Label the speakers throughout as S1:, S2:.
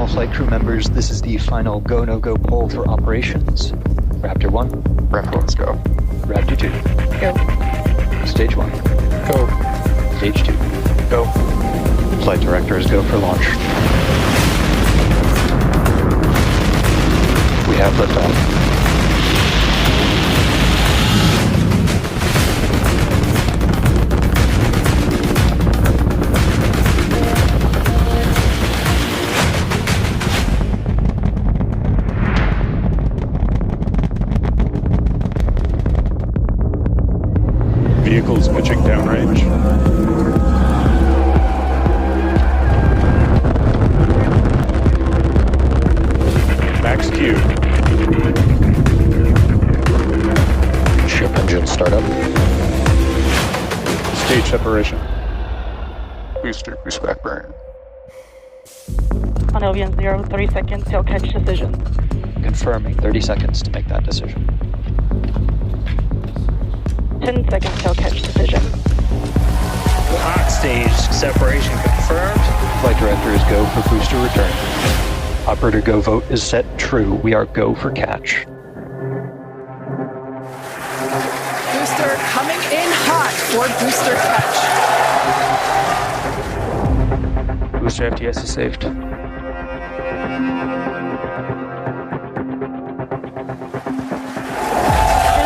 S1: all flight crew members, this is the final go-no-go poll for operations. Raptor 1.
S2: Raptor, let's go.
S1: Raptor 2.
S3: Go.
S1: Stage 1.
S3: Go.
S1: Stage 2.
S3: Go.
S1: Flight directors go for launch. We have liftoff.
S3: Vehicles pitching downrange. Max Q.
S1: Ship engine startup.
S3: Stage separation.
S2: Booster back burn.
S4: On LVN 0, 30 seconds till catch decision.
S1: Confirming 30 seconds to make that decision.
S4: 10 seconds till catch decision.
S5: Hot stage separation confirmed.
S1: Flight directors go for booster return. Operator go vote is set true. We are go for catch.
S6: Booster coming in hot for booster catch.
S5: Booster FTS is saved.
S7: And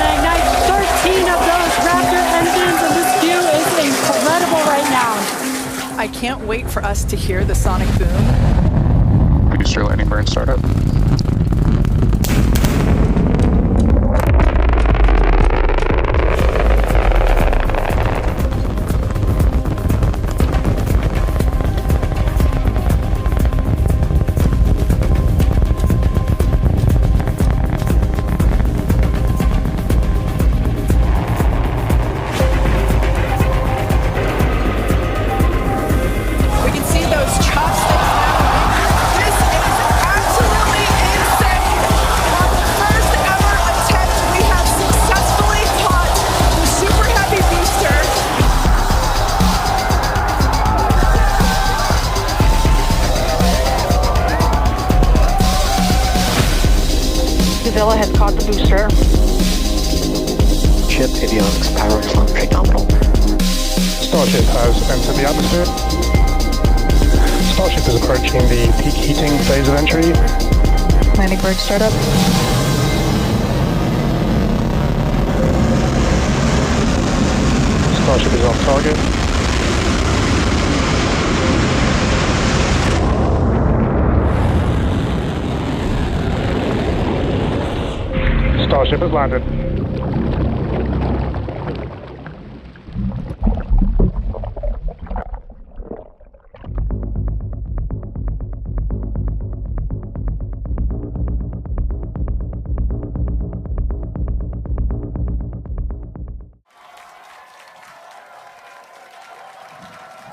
S7: I ignite 13 of those Raptor engines, and this view is incredible right now.
S6: I can't wait for us to hear the sonic boom.
S2: Booster landing burn startup.
S6: We can see those chopsticks now. This is absolutely insane. On the first ever attempt, we have successfully taught the super heavy booster.
S4: Villa has caught the booster.
S1: Ship avionics power and telemetry nominal.
S3: Starship has entered the atmosphere. Starship is approaching the peak heating phase of entry.
S4: Landing bird startup.
S3: Starship is off target. Starship has landed.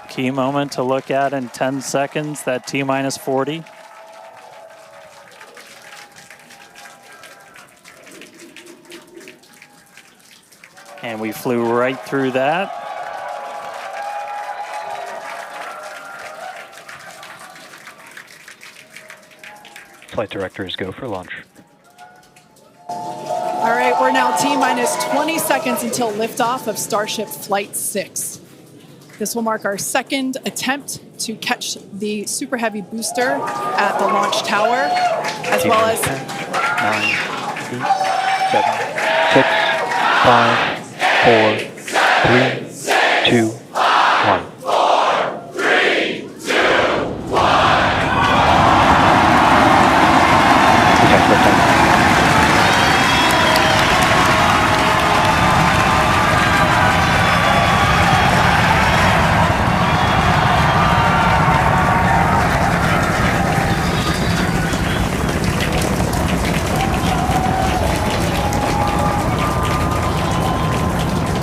S8: Key moment to look at in 10 seconds, that T-minus 40. And we flew right through that.
S1: Flight directors go for launch.
S6: All right, we're now T-minus 20 seconds until liftoff of Starship Flight 6. This will mark our second attempt to catch the Super Heavy booster at the launch tower, as well as
S1: 10, 9, 8, 7, 6, 5, 4, 3, 2, 1. Detect liftoff.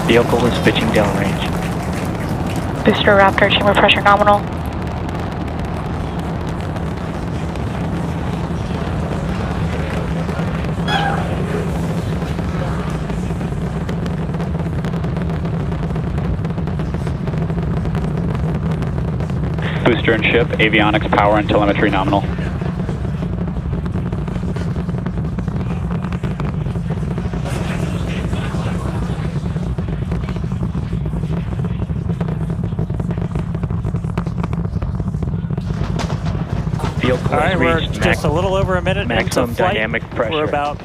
S1: Vehicle is pitching downrange.
S4: Booster Raptor, chamber pressure nominal.
S9: Booster and ship, avionics, power, and telemetry nominal.
S5: Vehicle
S8: All right,
S5: has
S8: we're
S5: reached
S8: just a little over a minute into
S5: maximum
S8: flight.
S5: dynamic pressure.
S8: We're about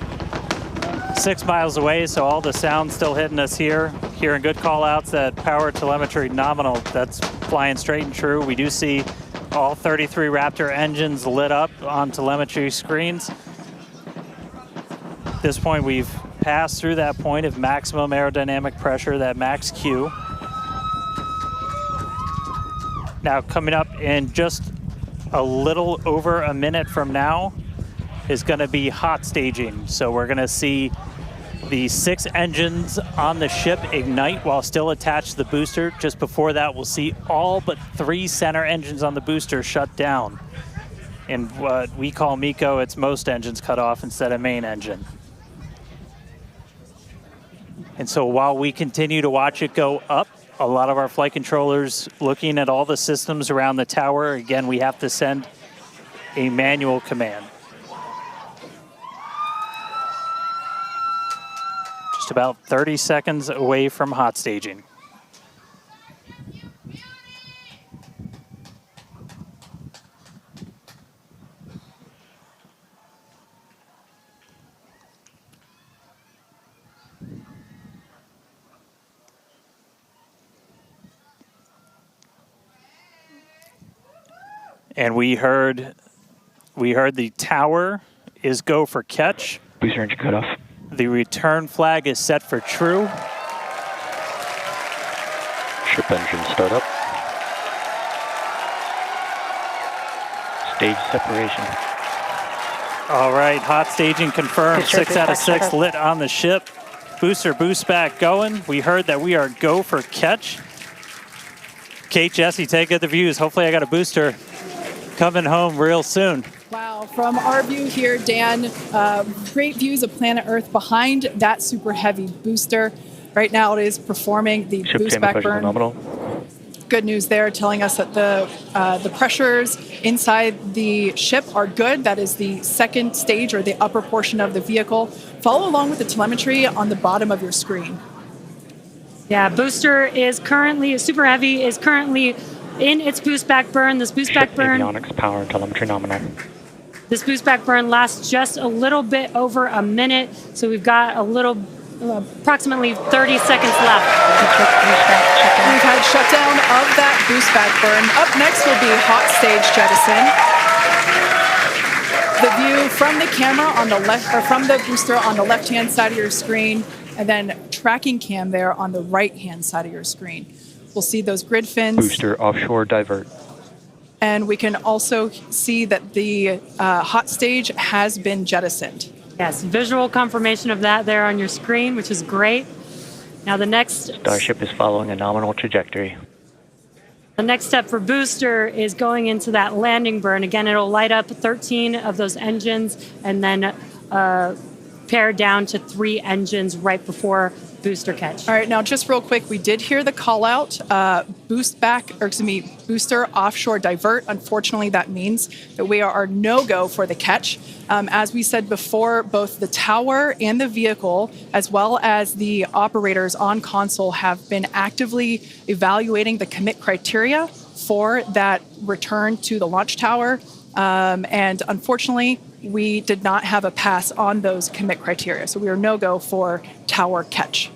S8: 6 miles away, so all the sound's still hitting us here. Hearing good call-outs that power telemetry nominal, that's flying straight and true. We do see all 33 Raptor engines lit up on telemetry screens. At this point, we've passed through that point of maximum aerodynamic pressure, that max Q. Now, coming up in just a little over a minute from now is going to be hot staging. So we're going to see the 6 engines on the ship ignite while still attached to the booster. Just before that, we'll see all but 3 center engines on the booster shut down. In what we call MECO, it's most engines cut off instead of main engine. And so while we continue to watch it go up, a lot of our flight controllers looking at all the systems around the tower. Again, we have to send a manual command. Just about 30 seconds away from hot staging. And we heard the tower is go for catch.
S1: Booster engine cut off.
S8: The return flag is set for true.
S1: Ship engine start up.
S5: Stage separation.
S8: All right, hot staging confirmed.
S4: Booster
S8: 6 out of
S4: boost
S8: 6
S4: back
S8: lit on the ship. Booster boost back going. We heard that we are go for catch. Kate, Jesse, take good the views. Hopefully I got a booster coming home real soon.
S6: Wow, from our view here, Dan, great views of planet Earth behind that super heavy booster. Right now it is performing the
S5: Ship
S6: boost
S5: chamber
S6: back
S5: pressure
S6: burn.
S5: nominal.
S6: Good news there, telling us that the pressures inside the ship are good. That is the second stage or the upper portion of the vehicle. Follow along with the telemetry on the bottom of your screen.
S7: Yeah, booster is currently, super heavy is currently in its boost back burn. This boost back burn,
S5: Avionics power and telemetry nominal.
S7: this boost back burn lasts just a little bit over a minute. So we've got a little, approximately 30 seconds left.
S6: We've had shutdown of that boost back burn. Up next will be hot stage jettison. The view from the camera on the left, or from the booster on the left-hand side of your screen, and then tracking cam there on the right-hand side of your screen. We'll see those grid fins.
S1: Booster offshore divert.
S6: And we can also see that the hot stage has been jettisoned.
S7: Yes, visual confirmation of that there on your screen, which is great. Now the next
S5: Starship is following a nominal trajectory.
S7: The next step for booster is going into that landing burn. Again, it'll light up 13 of those engines and then pare down to 3 engines right before booster catch.
S6: All right, now just real quick, we did hear the call out, booster offshore divert. Unfortunately, that means that we are no-go for the catch. As we said before, both the tower and the vehicle, as well as the operators on console, have been actively evaluating the commit criteria for that return to the launch tower. And unfortunately, we did not have a pass on those commit criteria. So we are no-go for tower catch.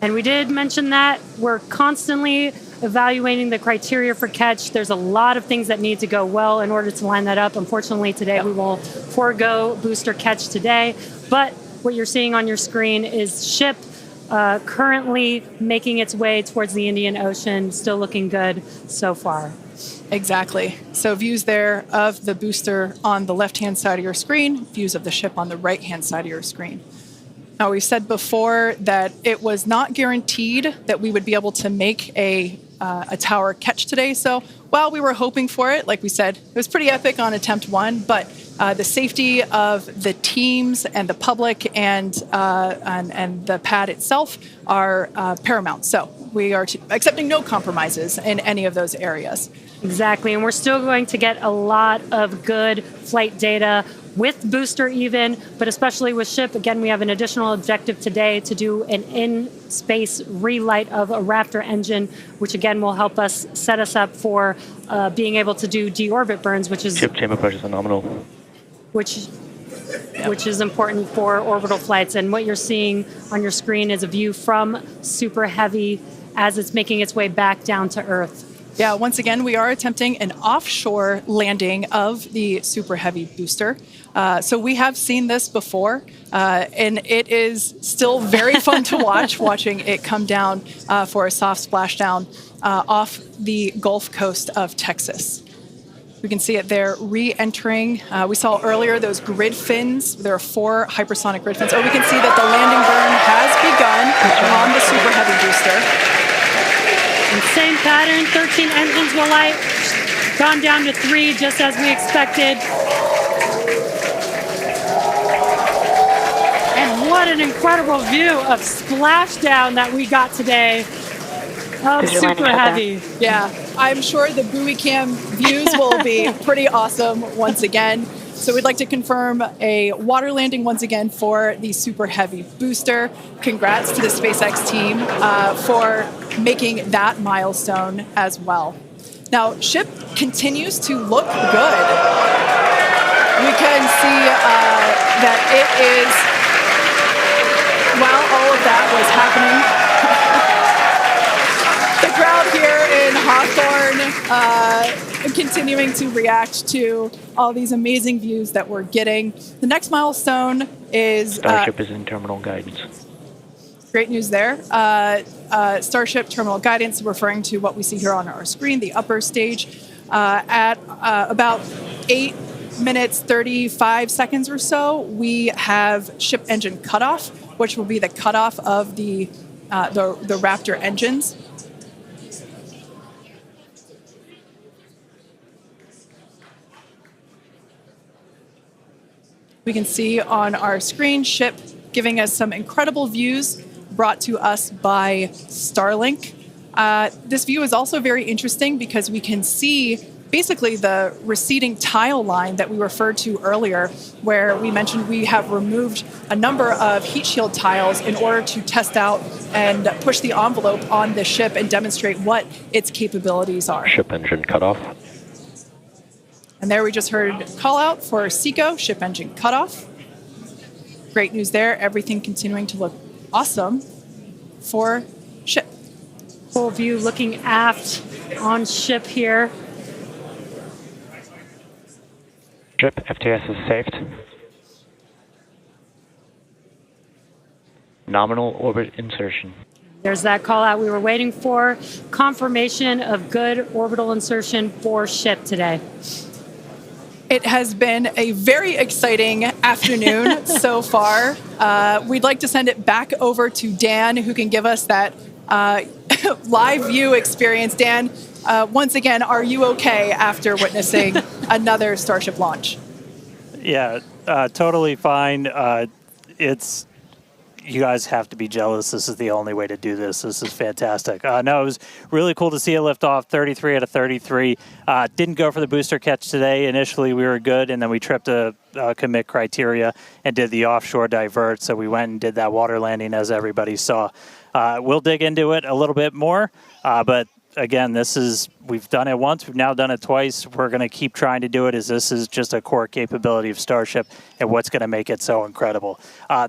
S7: And we did mention that we're constantly evaluating the criteria for catch. There's a lot of things that need to go well in order to line that up. Unfortunately, today we will forego booster catch today. But what you're seeing on your screen is ship currently making its way towards the Indian Ocean, still looking good so far.
S6: Exactly. So views there of the booster on the left-hand side of your screen, views of the ship on the right-hand side of your screen. Now, we've said before that it was not guaranteed that we would be able to make a tower catch today. So while we were hoping for it, like we said, it was pretty epic on attempt 1, but the safety of the teams and the public and the pad itself are paramount. So we are accepting no compromises in any of those areas.
S7: Exactly, and we're still going to get a lot of good flight data with booster even, but especially with ship. Again, we have an additional objective today to do an in-space relight of a Raptor engine, which again will help us set us up for being able to do deorbit burns, which is
S5: Ship chamber pressure is nominal.
S7: which is important for orbital flights. And what you're seeing on your screen is a view from Super Heavy as it's making its way back down to Earth.
S6: Yeah, once again, we are attempting an offshore landing of the Super Heavy booster. So we have seen this before, and it is still very fun to watch, watching it come down for a soft splashdown off the Gulf Coast of Texas. We can see it there re-entering. We saw earlier those grid fins. There are 4 hypersonic grid fins. Oh, we can see that the landing burn has begun on the Super Heavy booster.
S7: And same pattern, 13 engines will light, gone down to 3 just as we expected. And what an incredible view of splashdown that we got today of Super Heavy.
S6: Yeah, I'm sure the buoy cam views will be pretty awesome once again. So we'd like to confirm a water landing once again for the Super Heavy booster. Congrats to the SpaceX team for making that milestone as well. Now, ship continues to look good. We can see that it is, while all of that was happening, the crowd here in Hawthorne continuing to react to all these amazing views that we're getting. The next milestone is...
S5: Starship is in terminal guidance.
S6: Great news there. Starship terminal guidance, referring to what we see here on our screen, the upper stage, at about 8 minutes, 35 seconds or so, we have ship engine cutoff, which will be the cutoff of the Raptor engines. We can see on our screen ship giving us some incredible views brought to us by Starlink. This view is also very interesting because we can see basically the receding tile line that we referred to earlier, where we mentioned we have removed a number of heat shield tiles in order to test out and push the envelope on the ship and demonstrate what its capabilities are.
S5: Ship engine cutoff.
S6: And there we just heard call out for SECO, ship engine cutoff. Great news there. Everything continuing to look awesome for ship.
S7: Full view looking aft on ship here.
S5: Ship FTS is saved. Nominal orbit insertion.
S7: There's that call out we were waiting for. Confirmation of good orbital insertion for ship today.
S6: It has been a very exciting afternoon so far. We'd like to send it back over to Dan, who can give us that live view experience. Dan, once again, are you okay after witnessing another Starship launch?
S8: Yeah, totally fine. You guys have to be jealous. This is the only way to do this. This is fantastic. No, it was really cool to see it lift off 33 out of 33. Didn't go for the booster catch today. Initially, we were good, and then we tripped a commit criteria and did the offshore divert. So we went and did that water landing, as everybody saw. We'll dig into it a little bit more, but again, we've done it once, we've now done it twice. We're going to keep trying to do it, as this is just a core capability of Starship and what's going to make it so incredible.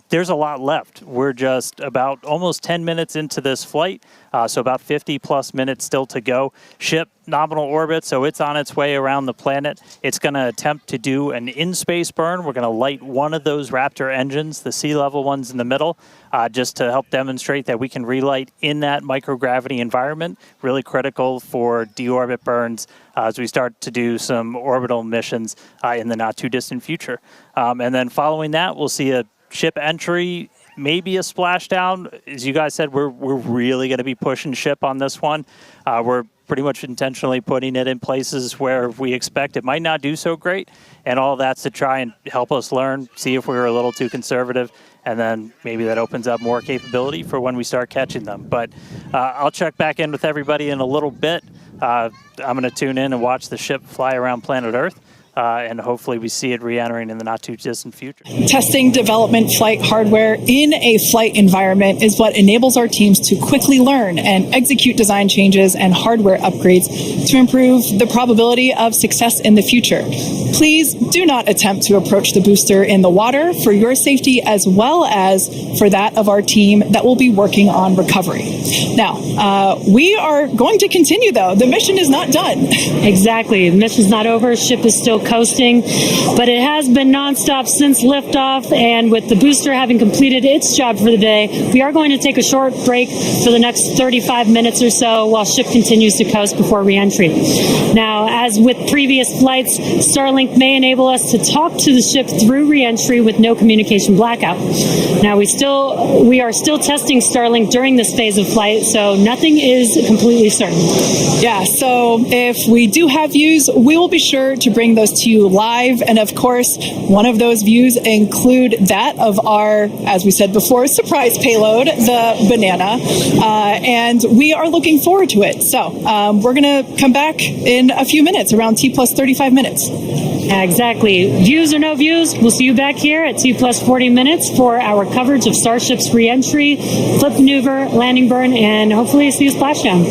S8: There's a lot left. We're just about almost 10 minutes into this flight, so about 50 plus minutes still to go. Ship nominal orbit, so it's on its way around the planet. It's going to attempt to do an in-space burn. We're going to light one of those Raptor engines, the sea level ones in the middle, just to help demonstrate that we can relight in that microgravity environment. Really critical for deorbit burns as we start to do some orbital missions in the not too distant future. And then following that, we'll see a ship entry, maybe a splashdown. As you guys said, we're really going to be pushing ship on this one. We're pretty much intentionally putting it in places where we expect it might not do so great, and all that's to try and help us learn, see if we were a little too conservative, and then maybe that opens up more capability for when we start catching them. But I'll check back in with everybody in a little bit. I'm going to tune in and watch the ship fly around planet Earth. and hopefully we see it re-entering in the not too distant future.
S6: Testing development flight hardware in a flight environment is what enables our teams to quickly learn and execute design changes and hardware upgrades to improve the probability of success in the future. Please do not attempt to approach the booster in the water for your safety as well as for that of our team that will be working on recovery. Now, we are going to continue though. The mission is not done.
S7: Exactly. The mission's not over. Ship is still coasting, but it has been nonstop since liftoff, and with the booster having completed its job for the day, we are going to take a short break for the next 35 minutes or so while ship continues to coast before re-entry. Now, as with previous flights, Starlink may enable us to talk to the ship through re-entry with no communication blackout. Now, we are still testing Starlink during this phase of flight, so nothing is completely certain.
S6: Yeah, so if we do have views, we will be sure to bring those to you live. And of course, one of those views include that of our, as we said before, surprise payload, the banana. And we are looking forward to it. So we're going to come back in a few minutes, around T plus 35 minutes.
S7: Exactly. Views or no views, we'll see you back here at T plus 40 minutes for our coverage of Starship's re-entry, flip maneuver, landing burn, and hopefully see a splashdown.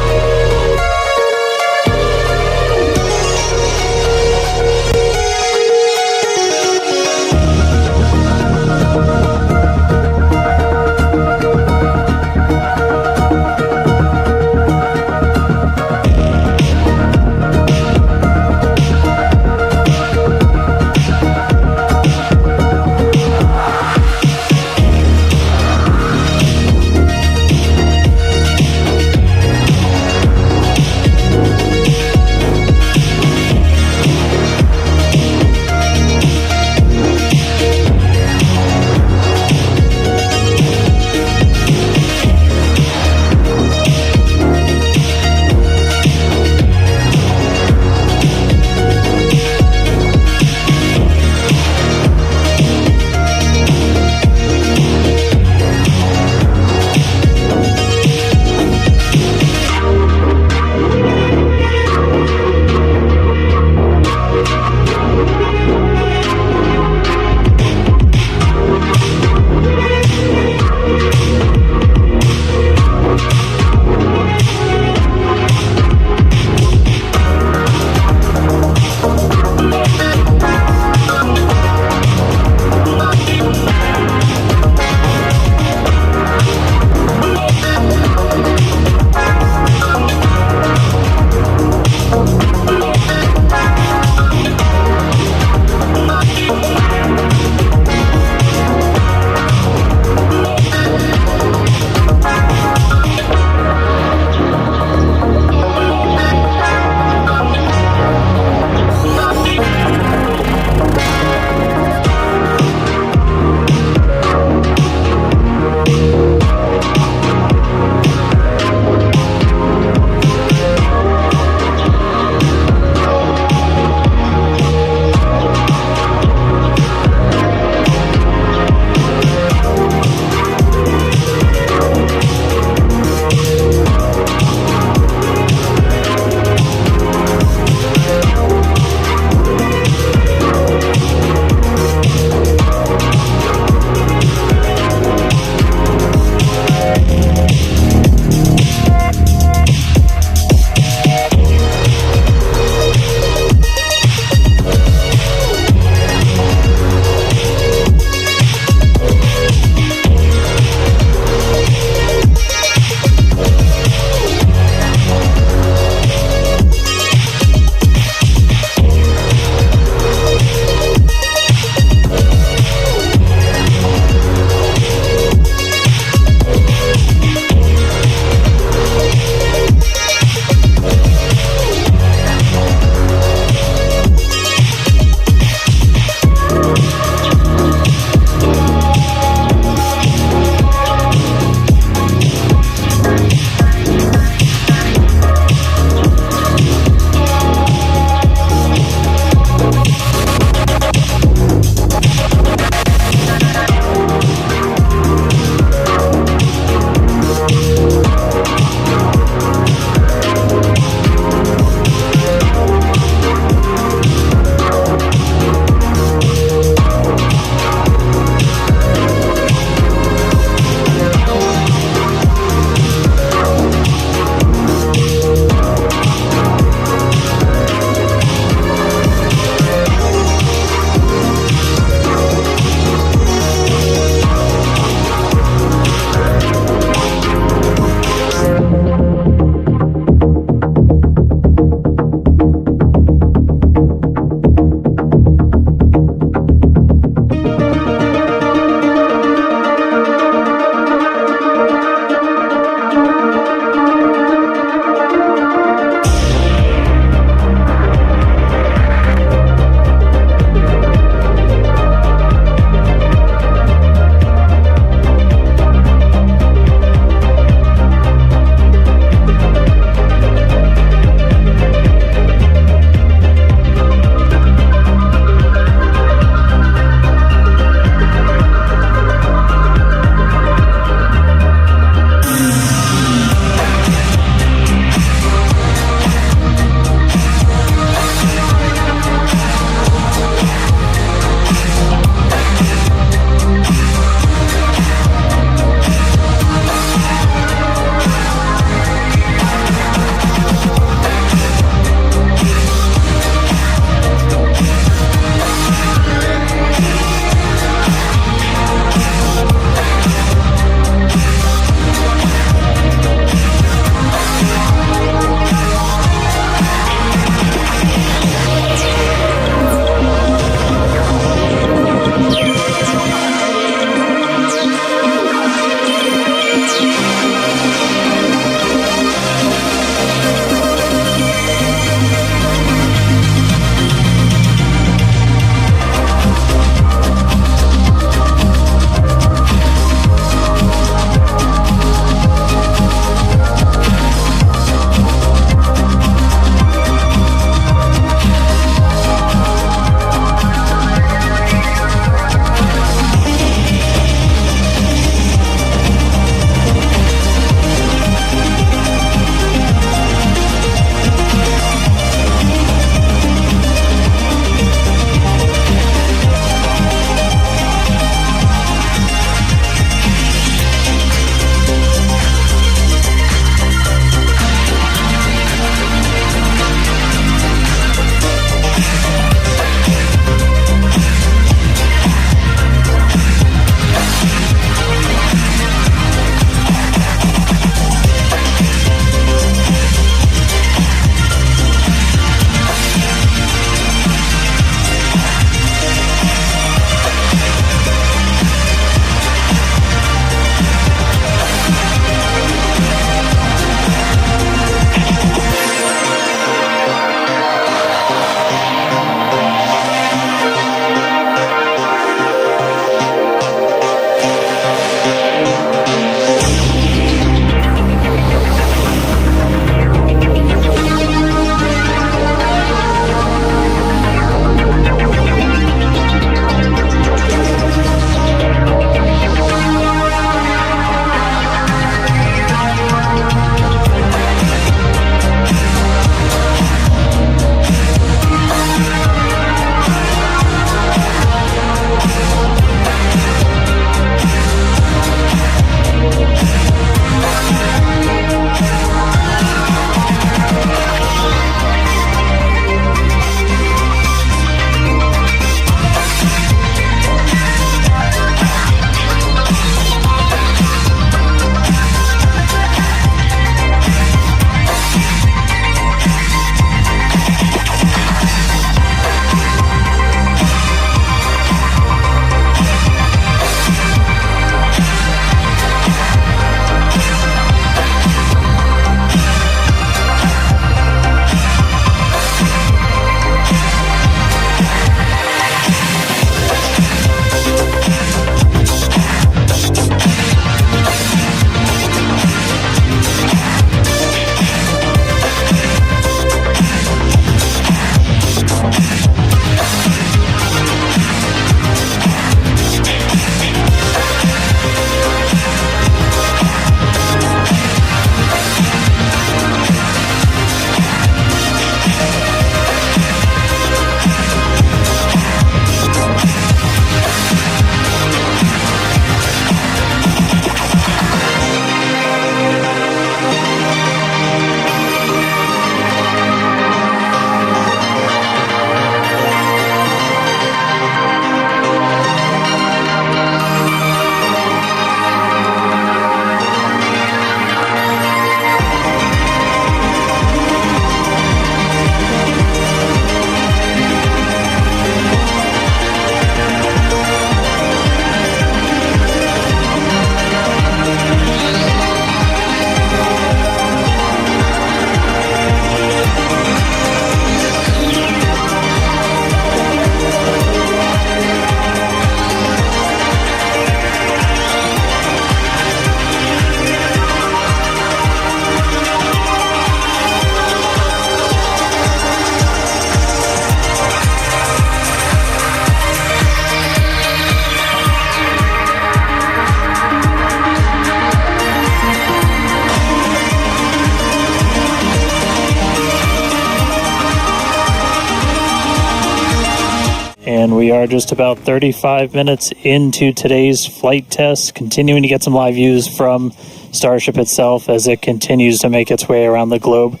S8: And we are just about 35 minutes into today's flight test, continuing to get some live views from Starship itself as it continues to make its way around the globe.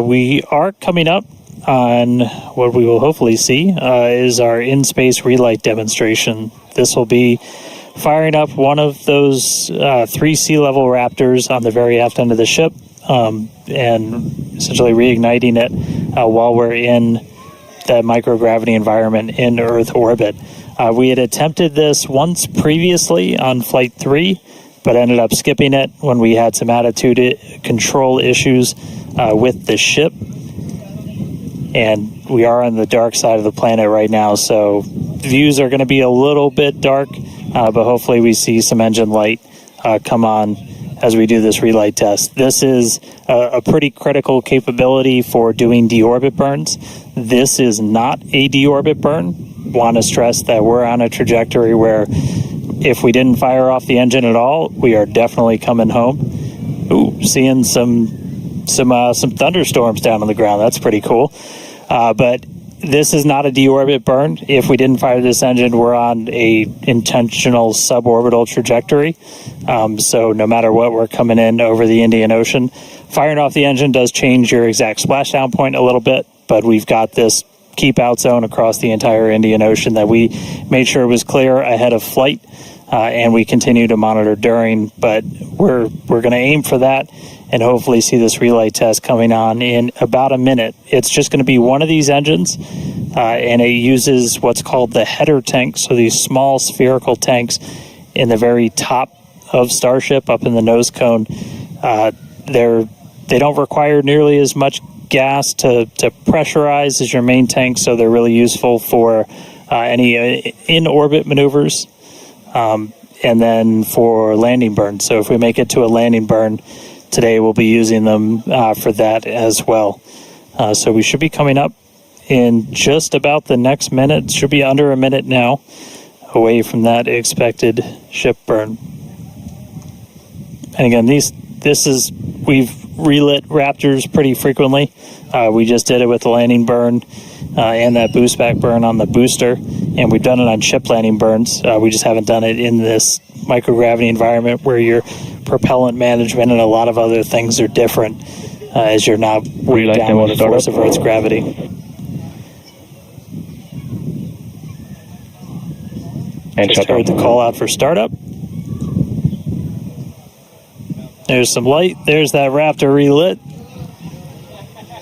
S8: We are coming up on what we will hopefully see is our in-space relight demonstration. This will be firing up one of those 3 sea-level Raptors on the very aft end of the ship and essentially reigniting it while we're in the microgravity environment in Earth orbit. We had attempted this once previously on Flight 3, but ended up skipping it when we had some attitude control issues with the ship. And we are on the dark side of the planet right now, so views are going to be a little bit dark, but hopefully we see some engine light come on as we do this relight test. This is a pretty critical capability for doing deorbit burns. This is not a deorbit burn. Want to stress that we're on a trajectory where if we didn't fire off the engine at all, we are definitely coming home. Ooh, seeing some thunderstorms down on the ground. That's pretty cool. But this is not a deorbit burn. If we didn't fire this engine, we're on a intentional suborbital trajectory. So no matter what, we're coming in over the Indian Ocean. Firing off the engine does change your exact splashdown point a little bit, but we've got this keep out zone across the entire Indian Ocean that we made sure was clear ahead of flight, and we continue to monitor during. But we're going to aim for that and hopefully see this relight test coming on in about a minute. It's just going to be one of these engines, and it uses what's called the header tank, so these small spherical tanks in the very top of Starship up in the nose cone. They don't require nearly as much gas to pressurize as your main tank, so they're really useful for any in-orbit maneuvers and then for landing burns. So if we make it to a landing burn today, we'll be using them for that as well. So we should be coming up in just about the next minute. Should be under a minute now away from that expected ship burn. And again, we've relit Raptors pretty frequently. We just did it with the landing burn and that boost back burn on the booster, and we've done it on ship landing burns. We just haven't done it in this microgravity environment where your propellant management and a lot of other things are different as you're not weighed down with the force of Earth's gravity. And just heard the call out for startup. There's some light. There's that Raptor relit.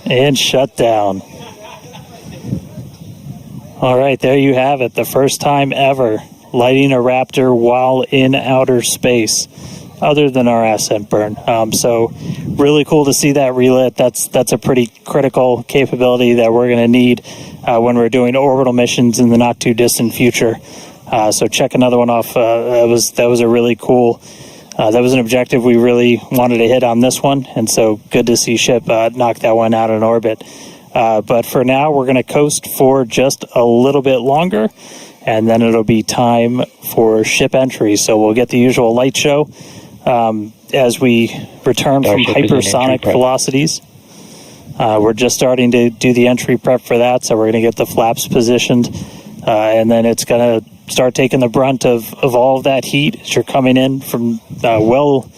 S8: And shut down. All right, there you have it. The first time ever lighting a Raptor while in outer space, other than our ascent burn. So really cool to see that relit. That's a pretty critical capability that we're going to need when we're doing orbital missions in the not too distant future. So check another one off. That was a really cool. That was an objective we really wanted to hit on this one, and so good to see ship knock that one out in orbit. But for now, we're going to coast for just a little bit longer, and then it'll be time for ship entry. So we'll get the usual light show as we return from hypersonic velocities. We're just starting to do the entry prep for that, so we're going to get the flaps positioned, and then it's going to start taking the brunt of all of that heat as you're coming in from well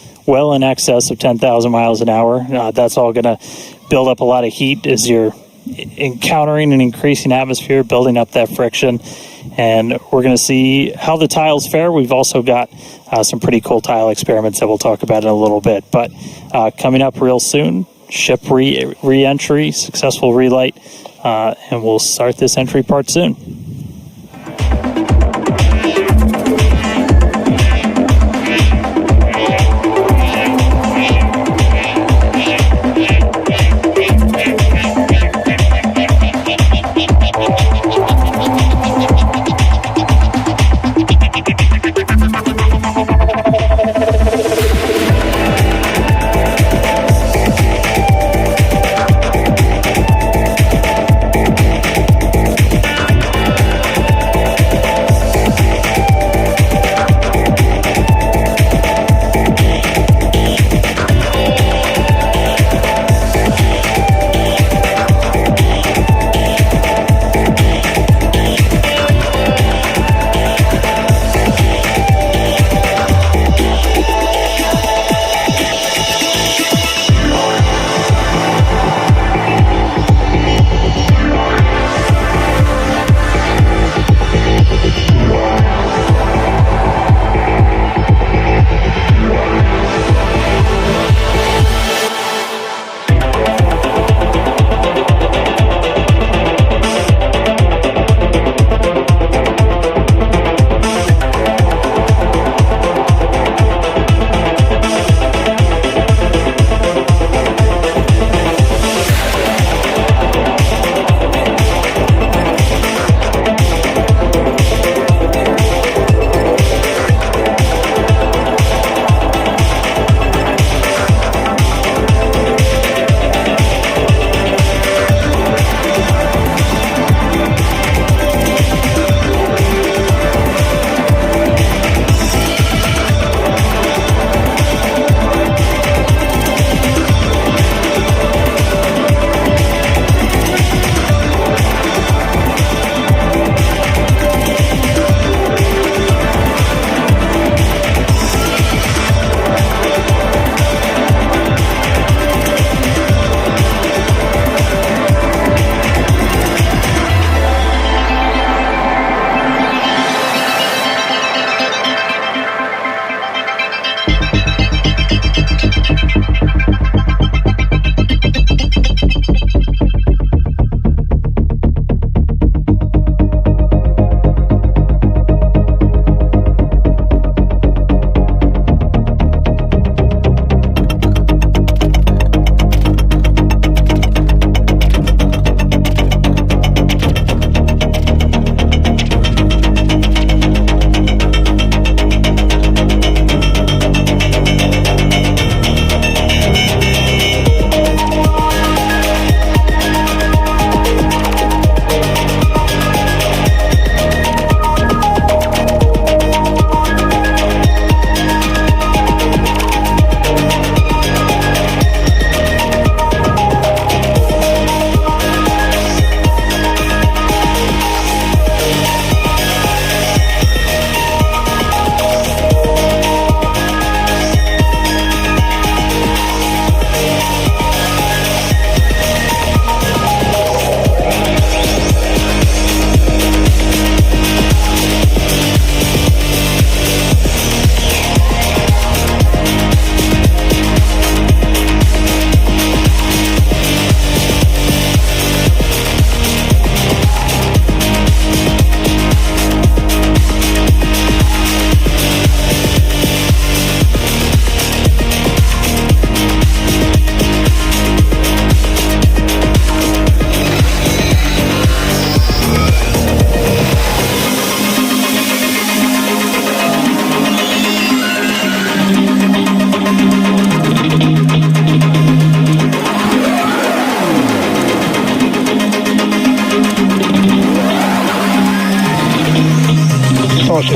S8: in excess of 10,000 miles an hour. That's all going to build up a lot of heat as you're encountering an increasing atmosphere, building up that friction. And we're going to see how the tiles fare. We've also got some pretty cool tile experiments that we'll talk about in a little bit. But coming up real soon, ship re-entry, successful relight, and we'll start this entry part soon.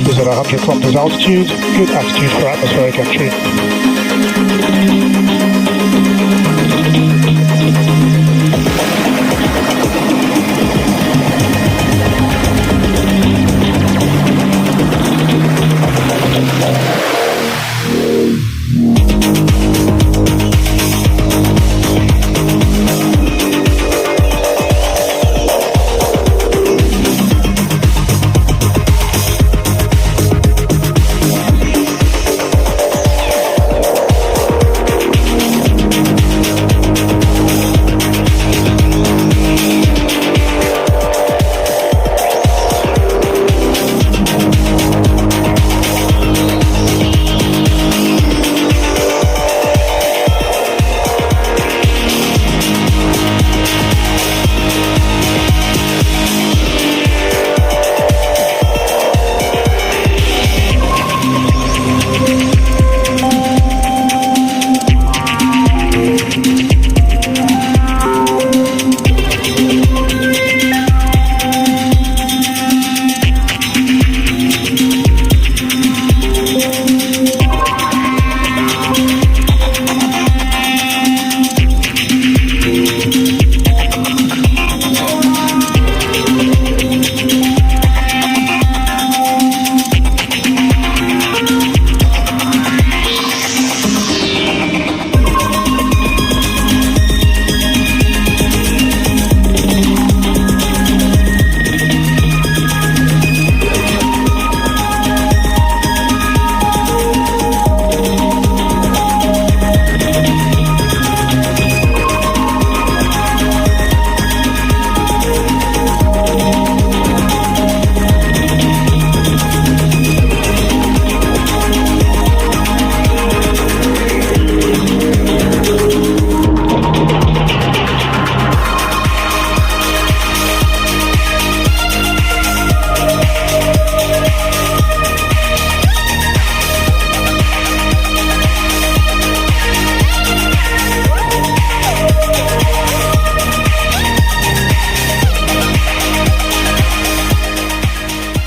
S3: is at 100 kilometers altitude. Good attitude for atmospheric entry.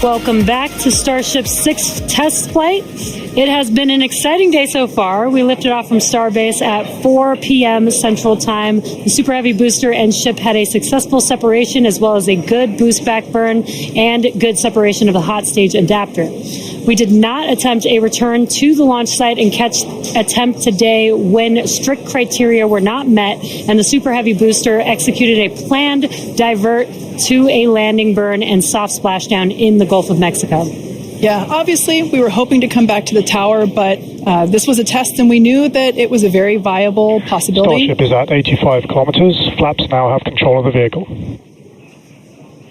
S7: Welcome back to Starship's 6th test flight. It has been an exciting day so far. We lifted off from Starbase at 4 p.m. Central Time. The Super Heavy booster and ship had a successful separation as well as a good boost back burn and good separation of the hot stage adapter. We did not attempt a return to the launch site and catch attempt today when strict criteria were not met, and the Super Heavy booster executed a planned divert to a landing burn and soft splashdown in the Gulf of Mexico.
S6: Yeah, obviously we were hoping to come back to the tower, but this was a test and we knew that it was a very viable possibility.
S3: Starship is at 85 kilometers. Flaps now have control of the vehicle.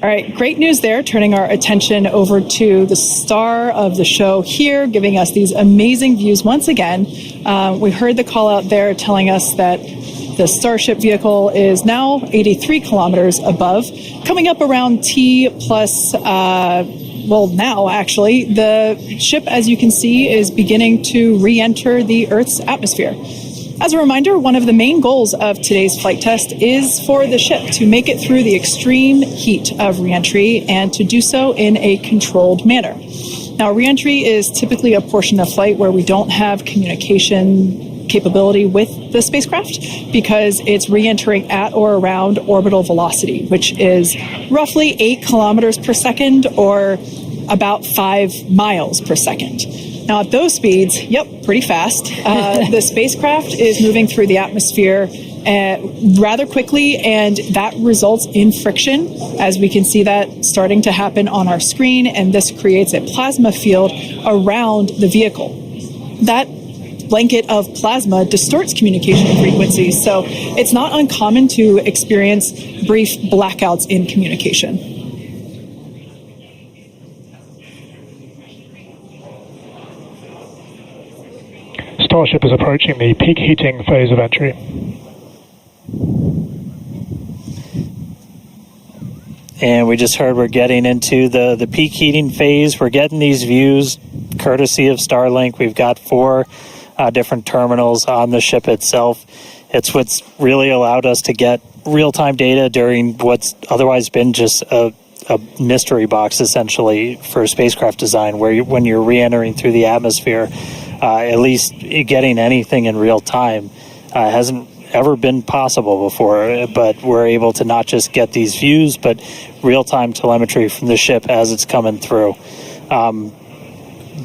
S6: All right, great news there, turning our attention over to the star of the show here, giving us these amazing views once again. We heard the call out there telling us that the Starship vehicle is now 83 kilometers above, coming up around T plus, now actually, the ship, as you can see, is beginning to re-enter the Earth's atmosphere. As a reminder, one of the main goals of today's flight test is for the ship to make it through the extreme heat of re-entry and to do so in a controlled manner. Now, re-entry is typically a portion of flight where we don't have communication capability with the spacecraft because it's re-entering at or around orbital velocity, which is roughly 8 kilometers per second or about 5 miles per second. Now, at those speeds, pretty fast. The spacecraft is moving through the atmosphere rather quickly, and that results in friction, as we can see that starting to happen on our screen, and this creates a plasma field around the vehicle. That blanket of plasma distorts communication frequencies, so it's not uncommon to experience brief blackouts in communication.
S3: Starship is approaching the peak heating phase of entry.
S8: And we just heard we're getting into the peak heating phase. We're getting these views courtesy of Starlink. We've got 4 different terminals on the ship itself. It's what's really allowed us to get real-time data during what's otherwise been just a a mystery box essentially for spacecraft design, where when you're re-entering through the atmosphere, at least getting anything in real time hasn't ever been possible before. But we're able to not just get these views, but real-time telemetry from the ship as it's coming through.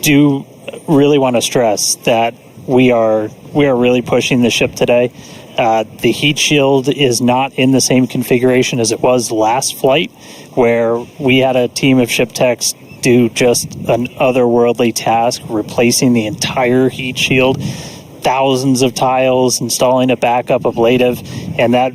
S8: Do really want to stress that we are really pushing the ship today. The heat shield is not in the same configuration as it was last flight, where we had a team of ship techs do just an otherworldly task, replacing the entire heat shield, thousands of tiles, installing a backup ablative, and that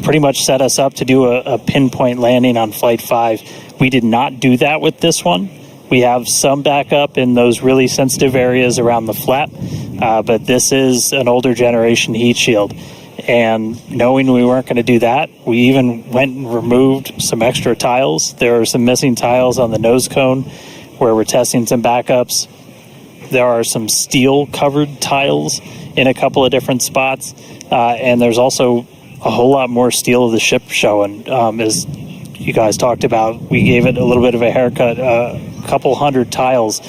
S8: pretty much set us up to do a pinpoint landing on Flight 5. We did not do that with this one. We have some backup in those really sensitive areas around the flap, but this is an older generation heat shield. And knowing we weren't going to do that, we even went and removed some extra tiles. There are some missing tiles on the nose cone where we're testing some backups. There are some steel-covered tiles in a couple of different spots, and there's also a whole lot more steel of the ship showing. As you guys talked about, we gave it a little bit of a haircut, a couple hundred tiles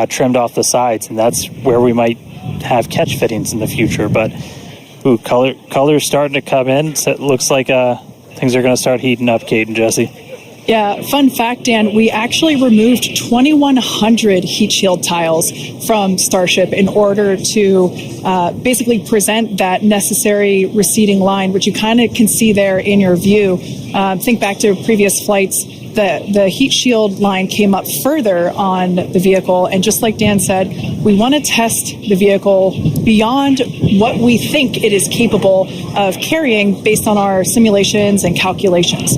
S8: trimmed off the sides, and that's where we might have catch fittings in the future. But color's starting to come in, so it looks like things are going to start heating up, Kate and Jesse.
S6: Yeah, fun fact, Dan, we actually removed 2,100 heat shield tiles from Starship in order to basically present that necessary receding line, which you kind of can see there in your view. Think back to previous flights. The heat shield line came up further on the vehicle, and just like Dan said, we want to test the vehicle beyond what we think it is capable of carrying based on our simulations and calculations.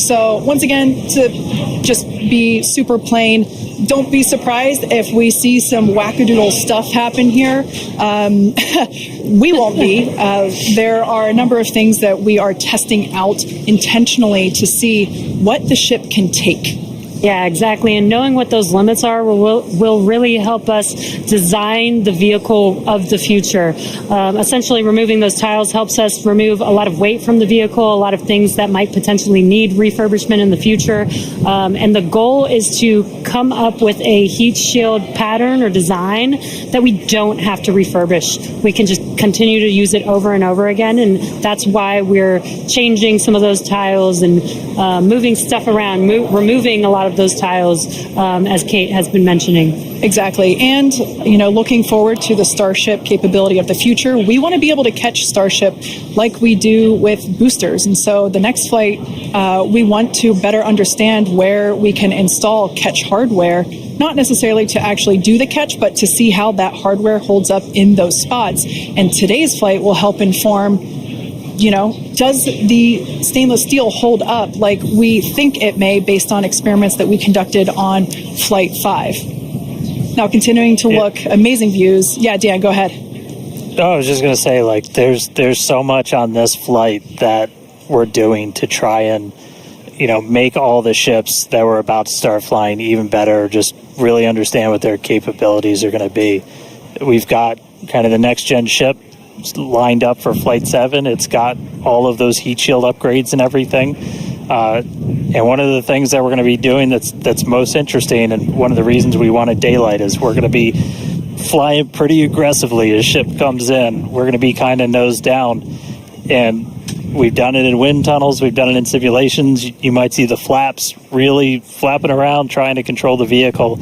S6: So once again, to just be super plain, don't be surprised if we see some wackadoodle stuff happen here. We won't be. There are a number of things that we are testing out intentionally to see what the ship can take.
S7: Yeah, exactly. And knowing what those limits are will really help us design the vehicle of the future. Essentially, removing those tiles helps us remove a lot of weight from the vehicle, a lot of things that might potentially need refurbishment in the future. And the goal is to come up with a heat shield pattern or design that we don't have to refurbish. We can just continue to use it over and over again. And that's why we're changing some of those tiles and moving stuff around, removing a lot of those tiles, as Kate has been mentioning.
S6: Exactly. And, looking forward to the Starship capability of the future, we want to be able to catch Starship like we do with boosters. And so the next flight, we want to better understand where we can install catch hardware, not necessarily to actually do the catch, but to see how that hardware holds up in those spots. And today's flight will help inform, does the stainless steel hold up like we think it may based on experiments that we conducted on Flight 5? Now, continuing to look, amazing views. Yeah, Dan, go ahead.
S8: I was just going to say, there's so much on this flight that we're doing to try and, make all the ships that we're about to start flying even better, just really understand what their capabilities are going to be. We've got kind of the next-gen ship lined up for Flight 7. It's got all of those heat shield upgrades and everything. And one of the things that we're going to be doing that's most interesting, and one of the reasons we wanted daylight, is we're going to be flying pretty aggressively as ship comes in. We're going to be kind of nose down. And we've done it in wind tunnels. We've done it in simulations. You might see the flaps really flapping around trying to control the vehicle.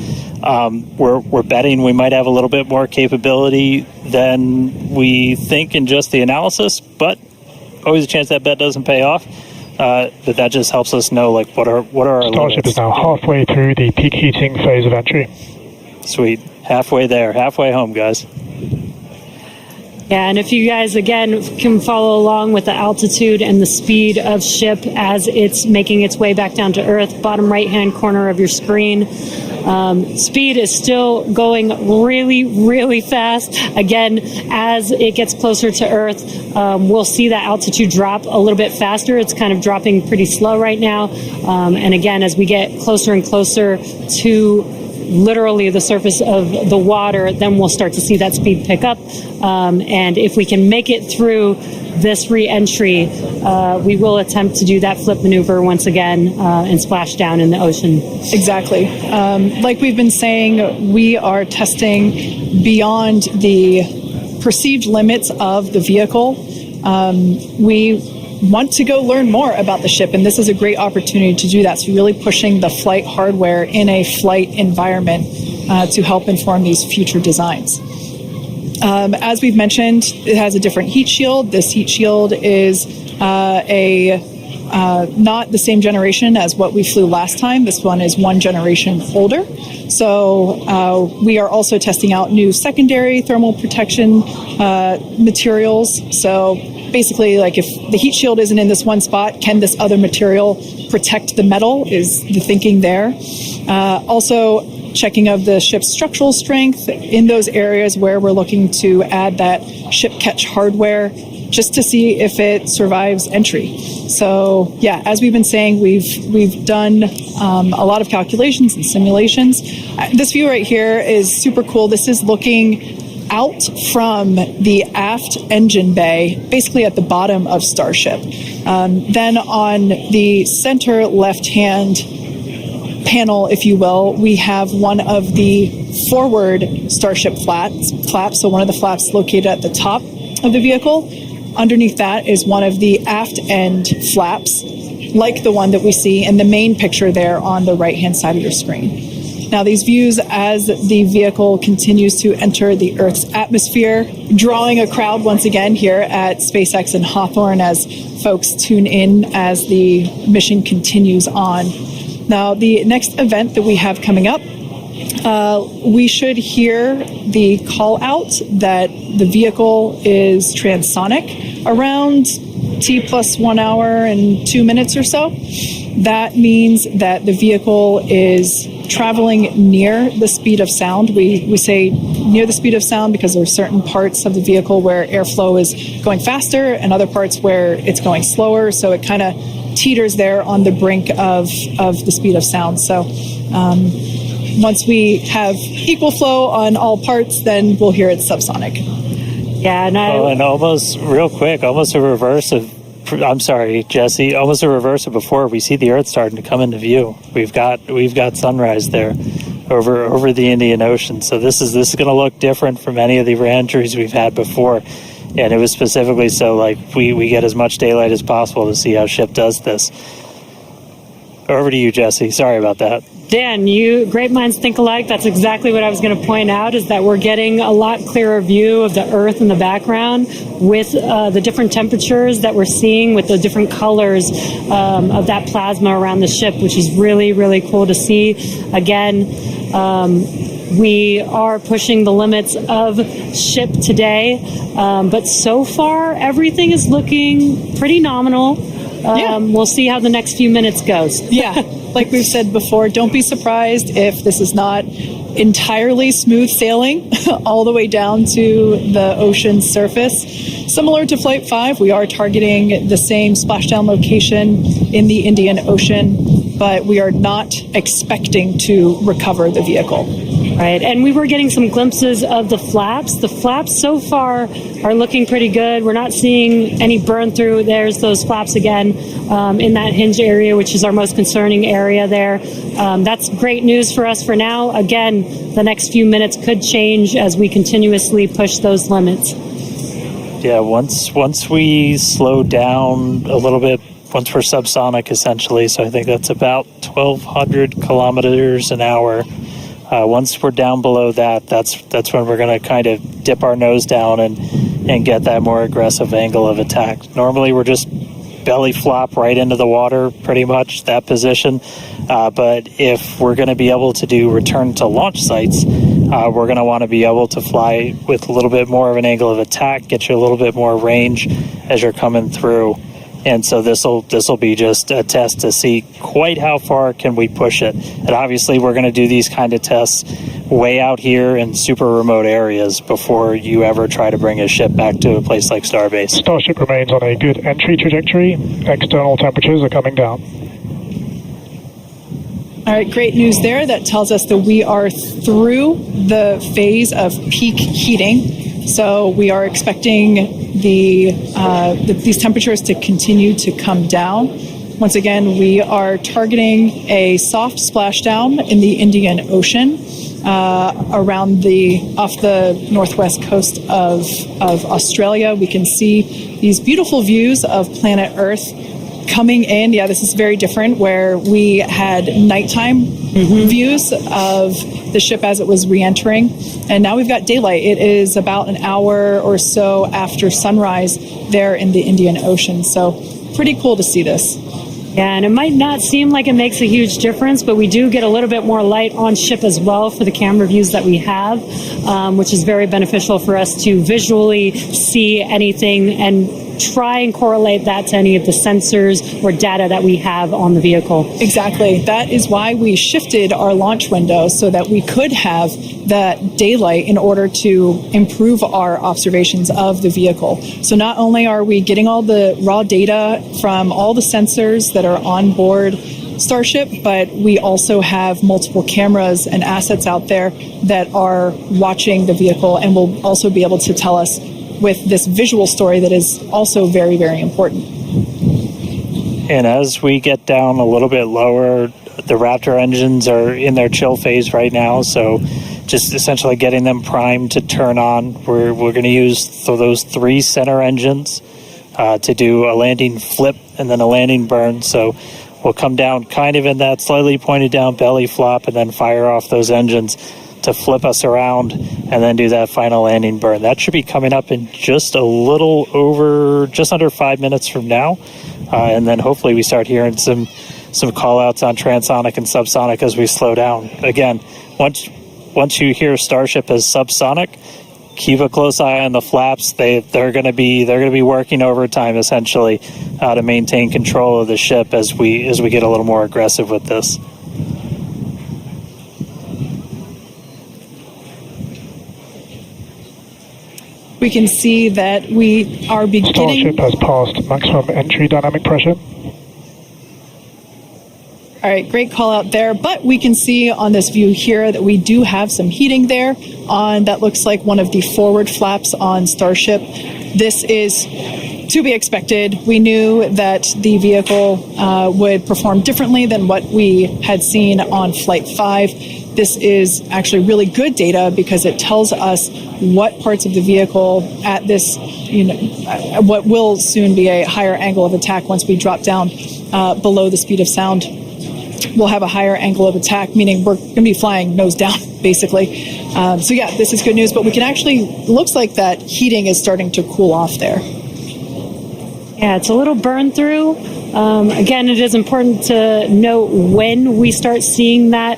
S8: We're betting we might have a little bit more capability than we think in just the analysis, but always a chance that bet doesn't pay off. But that just helps us know what are our
S3: Starship
S8: limits.
S3: is now halfway through the peak heating phase of entry.
S8: Sweet. Halfway there. Halfway home, guys.
S7: Yeah, and if you guys, again, can follow along with the altitude and the speed of ship as it's making its way back down to Earth, bottom right-hand corner of your screen, speed is still going really, really fast. Again, as it gets closer to Earth, we'll see that altitude drop a little bit faster. It's kind of dropping pretty slow right now. And again, as we get closer and closer to literally the surface of the water, then we'll start to see that speed pick up. And if we can make it through this re-entry, we will attempt to do that flip maneuver once again and splash down in the ocean.
S6: Exactly. Like we've been saying, we are testing beyond the perceived limits of the vehicle. We want to go learn more about the ship, and this is a great opportunity to do that. So really pushing the flight hardware in a flight environment to help inform these future designs. As we've mentioned, it has a different heat shield. This heat shield is not the same generation as what we flew last time. This one is one generation older. So we are also testing out new secondary thermal protection materials. So basically, like if the heat shield isn't in this one spot, can this other material protect the metal is the thinking there. Also checking of the ship's structural strength in those areas where we're looking to add that ship catch hardware just to see if it survives entry. So yeah, as we've been saying, we've done a lot of calculations and simulations. This view right here is super cool. This is looking out from the aft engine bay, basically at the bottom of Starship. Then on the center left-hand panel, if you will, we have one of the forward Starship flaps, so one of the flaps located at the top of the vehicle. Underneath that is one of the aft end flaps, like the one that we see in the main picture there on the right-hand side of your screen. Now, these views as the vehicle continues to enter the Earth's atmosphere, drawing a crowd once again here at SpaceX and Hawthorne as folks tune in as the mission continues on. Now, the next event that we have coming up, we should hear the call out that the vehicle is transonic around T+1 hour and 2 minutes or so. That means that the vehicle is traveling near the speed of sound. We say near the speed of sound because there are certain parts of the vehicle where airflow is going faster and other parts where it's going slower. So it kind of teeters there on the brink of the speed of sound. So once we have equal flow on all parts, then we'll hear it's subsonic.
S7: Yeah, and
S8: and almost real quick, almost a reverse of. I'm sorry, Jesse. Almost a reverse of before. We see the Earth starting to come into view. We've got sunrise there over the Indian Ocean. So this is going to look different from any of the re-entries we've had before. And it was specifically so like we get as much daylight as possible to see how ship does this. Over to you, Jesse. Sorry about that.
S7: Dan, great minds think alike. That's exactly what I was going to point out, is that we're getting a lot clearer view of the Earth in the background with the different temperatures that we're seeing with the different colors of that plasma around the ship, which is really, really cool to see. Again, we are pushing the limits of ship today, but so far everything is looking pretty nominal. We'll see how the next few minutes goes.
S6: Yeah, like we've said before, don't be surprised if this is not entirely smooth sailing all the way down to the ocean's surface. Similar to Flight 5, we are targeting the same splashdown location in the Indian Ocean, but we are not expecting to recover the vehicle.
S7: Right, and we were getting some glimpses of the flaps. The flaps so far are looking pretty good. We're not seeing any burn through. There's those flaps again in that hinge area, which is our most concerning area there. That's great news for us for now. Again, the next few minutes could change as we continuously push those limits.
S8: Yeah, once we slow down a little bit, once we're subsonic essentially, so I think that's about 1,200 kilometers an hour. Once we're down below that, that's when we're going to kind of dip our nose down and get that more aggressive angle of attack. Normally we're just belly flop right into the water, pretty much that position. But if we're going to be able to do return to launch sites, we're going to want to be able to fly with a little bit more of an angle of attack, get you a little bit more range as you're coming through. And so this will be just a test to see quite how far can we push it. And obviously we're going to do these kind of tests way out here in super remote areas before you ever try to bring a ship back to a place like Starbase.
S3: Starship remains on a good entry trajectory. External temperatures are coming down.
S6: All right, great news there. That tells us that we are through the phase of peak heating. So we are expecting these temperatures to continue to come down. Once again, we are targeting a soft splashdown in the Indian Ocean around off the northwest coast of Australia. We can see these beautiful views of planet Earth coming in. Yeah, this is very different, where we had nighttime views of the ship as it was re-entering, and now we've got daylight. It is about an hour or so after sunrise there in the Indian Ocean, so pretty cool to see this.
S7: Yeah, and it might not seem like it makes a huge difference, but we do get a little bit more light on ship as well for the camera views that we have, which is very beneficial for us to visually see anything and try and correlate that to any of the sensors or data that we have on the vehicle.
S6: Exactly. That is why we shifted our launch window so that we could have that daylight in order to improve our observations of the vehicle. So not only are we getting all the raw data from all the sensors that are on board Starship, but we also have multiple cameras and assets out there that are watching the vehicle and will also be able to tell us with this visual story that is also very, very important.
S8: And as we get down a little bit lower, the Raptor engines are in their chill phase right now, so just essentially getting them primed to turn on. We're going to use those 3 center engines to do a landing flip and then a landing burn. So we'll come down kind of in that slightly pointed down belly flop and then fire off those engines to flip us around and then do that final landing burn. That should be coming up in just under 5 minutes from now. And then hopefully we start hearing some call outs on transonic and subsonic as we slow down. Again, once you hear Starship as subsonic, keep a close eye on the flaps. They're going to be working overtime essentially to maintain control of the ship as we get a little more aggressive with this.
S6: We can see that we are beginning...
S3: Starship has passed maximum entry dynamic pressure.
S6: All right, great call out there. But we can see on this view here that we do have some heating there on that looks like one of the forward flaps on Starship. This is to be expected. We knew that the vehicle would perform differently than what we had seen on Flight 5. This is actually really good data because it tells us what parts of the vehicle at this, what will soon be a higher angle of attack once we drop down below the speed of sound. We'll have a higher angle of attack, meaning we're going to be flying nose down, basically. So yeah, this is good news, but we can actually, looks like that heating is starting to cool off there.
S7: Yeah, it's a little burn through. Again, it is important to note when we start seeing that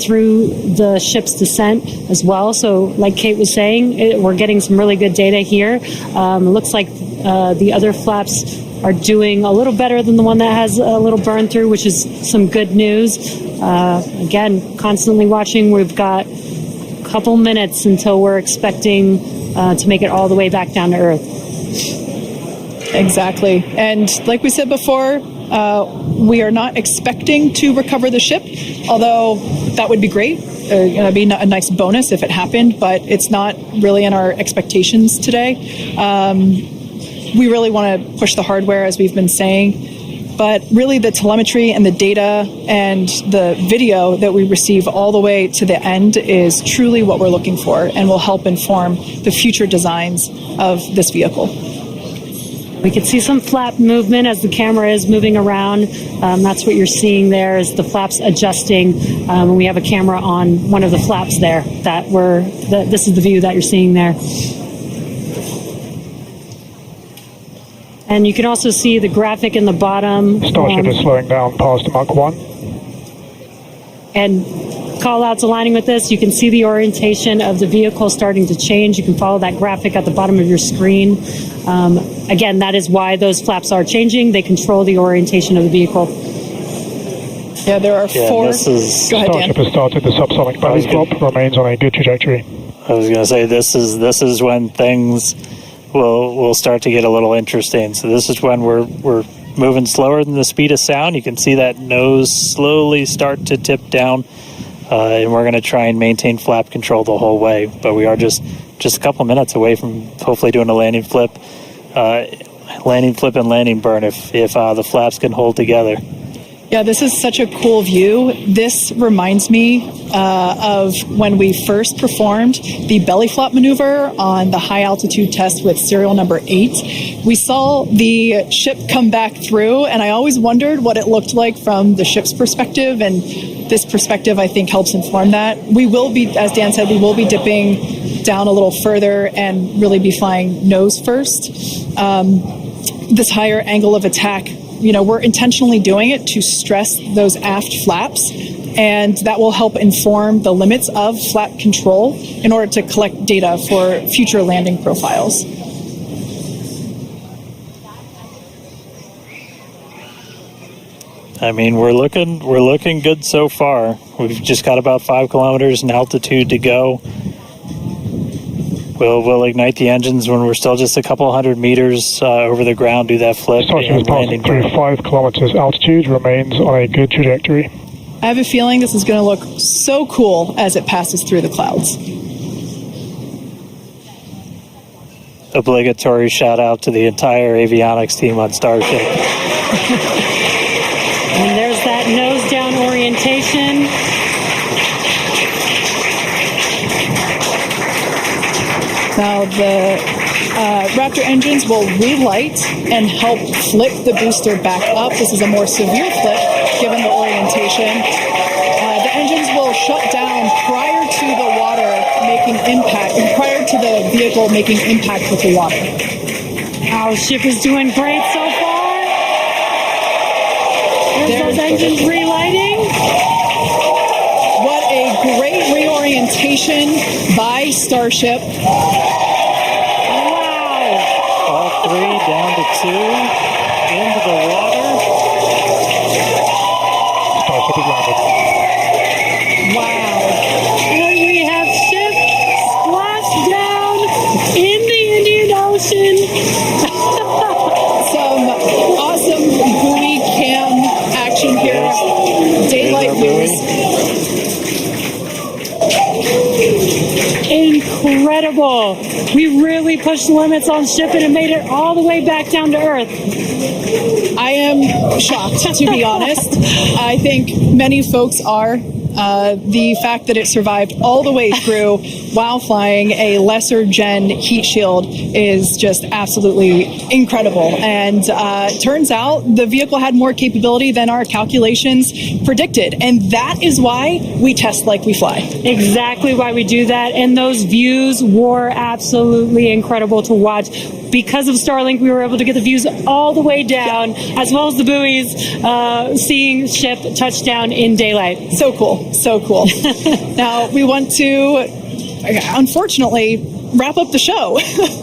S7: through the ship's descent as well. So like Kate was saying, we're getting some really good data here. It looks like the other flaps are doing a little better than the one that has a little burn through, which is some good news. Again, constantly watching. We've got a couple minutes until we're expecting to make it all the way back down to Earth.
S6: Exactly. And like we said before, we are not expecting to recover the ship, although that would be great. It'd be a nice bonus if it happened, but it's not really in our expectations today. We really want to push the hardware, as we've been saying, but really the telemetry and the data and the video that we receive all the way to the end is truly what we're looking for and will help inform the future designs of this vehicle.
S7: We can see some flap movement as the camera is moving around. That's what you're seeing there is the flaps adjusting. And we have a camera on one of the flaps there this is the view that you're seeing there. And you can also see the graphic in the bottom.
S3: Starship is slowing down past Mach 1.
S7: And call outs aligning with this. You can see the orientation of the vehicle starting to change. You can follow that graphic at the bottom of your screen. Again, that is why those flaps are changing. They control the orientation of the vehicle.
S6: Yeah, there are 4. Go ahead,
S3: Starship
S6: Dan.
S3: has started the subsonic belly flop, remains on a good trajectory.
S8: I was going to say this is when things will start to get a little interesting. So this is when we're moving slower than the speed of sound. You can see that nose slowly start to tip down, and we're going to try and maintain flap control the whole way. But we are just a couple minutes away from hopefully doing a landing flip and landing burn if the flaps can hold together.
S6: Yeah, this is such a cool view. This reminds me of when we first performed the belly flop maneuver on the high altitude test with serial number 8. We saw the ship come back through, and I always wondered what it looked like from the ship's perspective, and this perspective, I think, helps inform that. We will be, as Dan said, we will be dipping down a little further and really be flying nose first. This higher angle of attack, we're intentionally doing it to stress those aft flaps, and that will help inform the limits of flap control in order to collect data for future landing profiles.
S8: I mean, we're looking good so far. We've just got about 5 kilometers in altitude to go. We'll ignite the engines when we're still just a couple hundred meters over the ground, do that flip.
S3: Starship is passing through 5 kilometers altitude, remains on a good trajectory.
S6: I have a feeling this is going to look so cool as it passes through the clouds.
S8: Obligatory shout out to the entire avionics team on Starship.
S7: And there's that nose down orientation.
S6: Now the Raptor engines will relight and help flip the booster back up. This is a more severe flip given the orientation. The engines will shut down prior to the water making impact, prior to the vehicle making impact with the water.
S7: Our ship is doing great so far. There's those engines relighting.
S6: What a great reorientation by Starship.
S7: Wow.
S8: All 3 down to 2 into the water.
S3: Starship is landed.
S6: Wow.
S7: And we have ship splashed down in the Indian Ocean.
S6: Some awesome buoy cam action here. Daylight views.
S7: Incredible. We really pushed the limits on shipping and made it all the way back down to Earth.
S6: I am shocked, to be honest. I think many folks are. The fact that it survived all the way through while flying a lesser gen heat shield is just absolutely incredible. And turns out the vehicle had more capability than our calculations predicted. And that is why we test like we fly.
S7: Exactly why we do that. And those views were absolutely incredible to watch. Because of Starlink, we were able to get the views all the way down, as well as the buoys, seeing ship touchdown in daylight.
S6: So cool. So cool. Now, we want to, unfortunately, wrap up the show.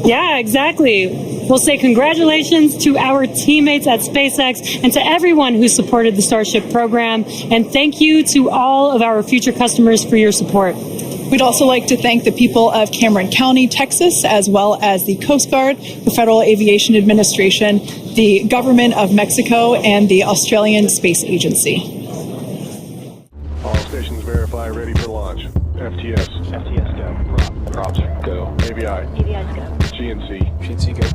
S7: Yeah, exactly. We'll say congratulations to our teammates at SpaceX and to everyone who supported the Starship program. And thank you to all of our future customers for your support.
S6: We'd also like to thank the people of Cameron County, Texas, as well as the Coast Guard, the Federal Aviation Administration, the Government of Mexico, and the Australian Space Agency.
S9: All stations verify, ready for launch. FTS.
S5: FTS go.
S9: Props go. AVI.
S4: AVI's go.
S9: GNC.
S5: GNC go.